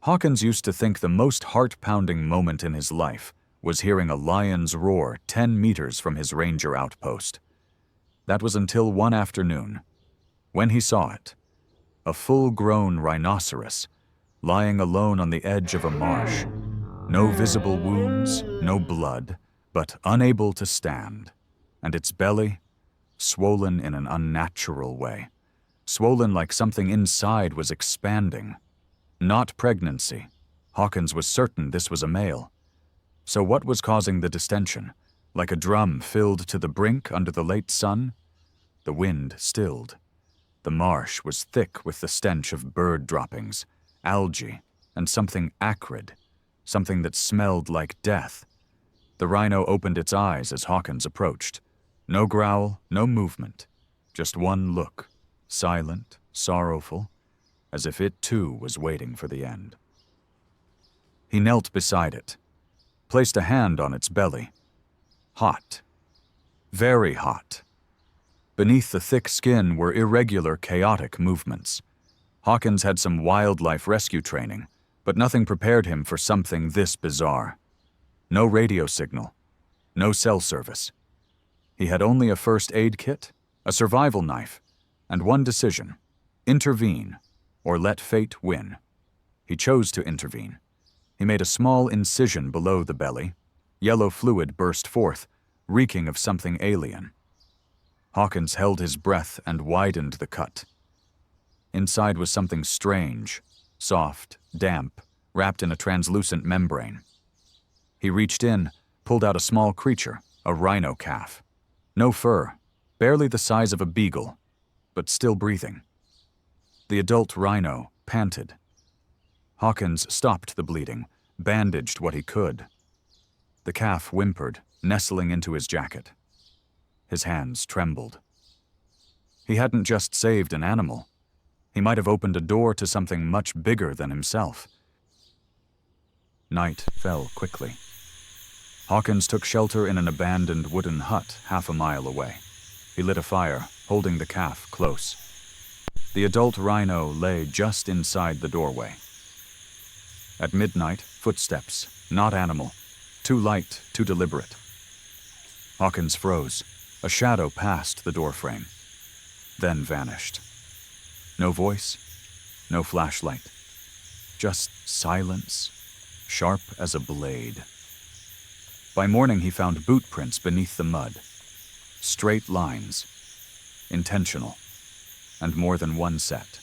Hawkins used to think the most heart-pounding moment in his life was hearing a lion's roar 10 meters from his ranger outpost. That was until one afternoon, when he saw it, a full-grown rhinoceros, lying alone on the edge of a marsh. No visible wounds, no blood, but unable to stand, and its belly swollen in an unnatural way, swollen like something inside was expanding. Not pregnancy. Hawkins was certain this was a male. So what was causing the distension? Like a drum filled to the brink under the late sun? The wind stilled. The marsh was thick with the stench of bird droppings, algae, and something acrid, something that smelled like death. The rhino opened its eyes as Hawkins approached. No growl, no movement, just one look, silent, sorrowful, as if it too was waiting for the end. He knelt beside it, placed a hand on its belly. Hot. Very hot. Beneath the thick skin were irregular, chaotic movements. Hawkins had some wildlife rescue training, but nothing prepared him for something this bizarre. No radio signal, no cell service. He had only a first aid kit, a survival knife, and one decision: intervene or let fate win. He chose to intervene. He made a small incision below the belly. Yellow fluid burst forth, reeking of something alien. Hawkins held his breath and widened the cut. Inside was something strange, soft, damp, wrapped in a translucent membrane. He reached in, pulled out a small creature, a rhino calf. No fur, barely the size of a beagle, but still breathing. The adult rhino panted. Hawkins stopped the bleeding, bandaged what he could. The calf whimpered, nestling into his jacket. His hands trembled. He hadn't just saved an animal. He might have opened a door to something much bigger than himself. Night fell quickly. Hawkins took shelter in an abandoned wooden hut half a mile away. He lit a fire, holding the calf close. The adult rhino lay just inside the doorway. At midnight, footsteps, not animal, too light, too deliberate. Hawkins froze. A shadow passed the doorframe, then vanished. No voice, no flashlight, just silence, sharp as a blade. By morning, he found boot prints beneath the mud. Straight lines, intentional, and more than one set.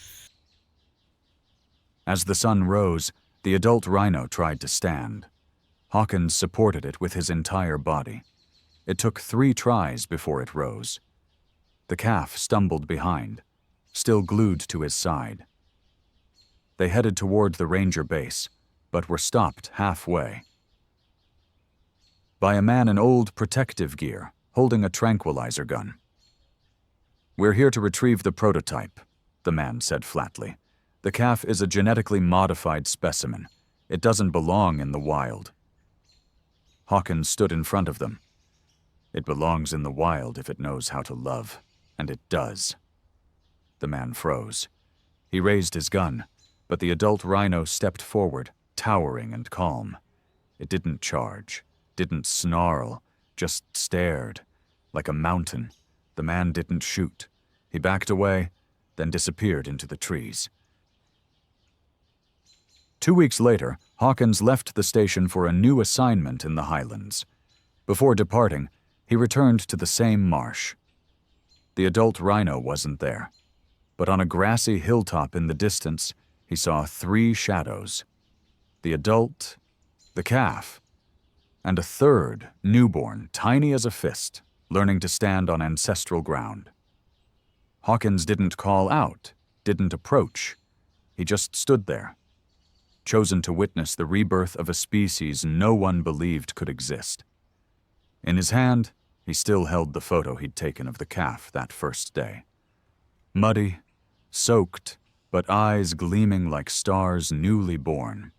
As the sun rose, the adult rhino tried to stand. Hawkins supported it with his entire body. It took 3 tries before it rose. The calf stumbled behind, still glued to his side. They headed toward the ranger base, but were stopped halfway by a man in old protective gear, holding a tranquilizer gun. "We're here to retrieve the prototype," the man said flatly. "The calf is a genetically modified specimen. It doesn't belong in the wild." Hawkins stood in front of them. "It belongs in the wild if it knows how to love, and it does." The man froze. He raised his gun, but the adult rhino stepped forward, towering and calm. It didn't charge, didn't snarl, just stared. Like a mountain, the man didn't shoot. He backed away, then disappeared into the trees. 2 weeks later, Hawkins left the station for a new assignment in the highlands. Before departing, he returned to the same marsh. The adult rhino wasn't there, but on a grassy hilltop in the distance, he saw 3 shadows: the adult, the calf, and a third, newborn, tiny as a fist, learning to stand on ancestral ground. Hawkins didn't call out, didn't approach. He just stood there, chosen to witness the rebirth of a species no one believed could exist. In his hand, he still held the photo he'd taken of the calf that first day. Muddy, soaked, but eyes gleaming like stars newly born.